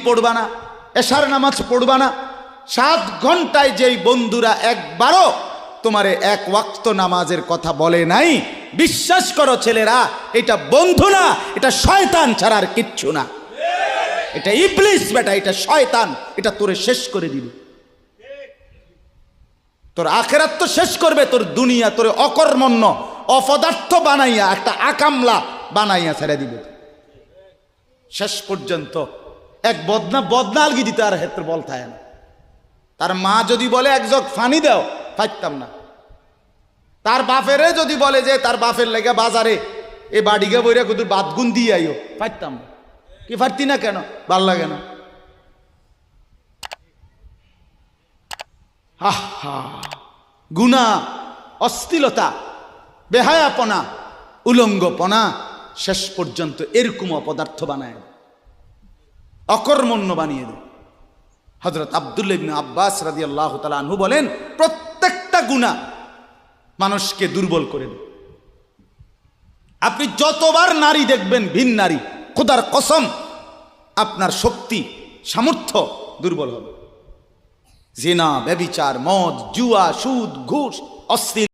পড়বা না, এশার নামাজ পড়বা না। 7 ঘন্টায় যেই বন্ধুরা একবারও তোমারে এক ওয়াক্ত নামাজের কথা বলে নাই, বিশ্বাস করো ছেলেরা, এটা বন্ধু না, এটা শয়তান ছাড়া আর কিচ্ছু না। এটা ইবলিস বেটা, এটা শয়তান, এটা তোরে শেষ করে দিবে। তোর আখেরাত তো শেষ করবে, তোর দুনিয়া তোরে অকর্মণ্য অপদার্থ বানাইয়া একটা আকামলা বানাইয়া ছেড়ে দিবে। শেষ পর্যন্ত এক বদনা আলগি দিতে আর হেত্র বল থাকে না। তার মা যদি বলে এক জগ ফানি দাও, পাইতাম না। তার বাপেরে যদি বলে যে তার বাপের লেগে বাজারে এ বাড়িকে বইরা কুদুর বাদগুন দিয়ে আইও, পাইতাম না। কি পারতি না কেন? ভাল লাগে না। গুনাহ, অশ্লীলতা, বেহায়াপনা, উলঙ্গপনা শেষ পর্যন্ত এরকম অপদার্থ বানায়, অকর্মণ্য বানিয়ে দেয়। হযরত আব্দুল্লাহ ইবনে আব্বাস রাদিয়াল্লাহু তাআলা আনহু বলেন, প্রত্যেকটা গুনাহ মানুষকে দুর্বল করে দেয়। আপনি যতবার নারী দেখবেন ভিন নারী, খোদার কসম আপনার শক্তি সামর্থ্য দুর্বল হবে। জিনা, ব্যভিচার, মদ, জুয়া, সুদ, ঘুষ, অশ্লীল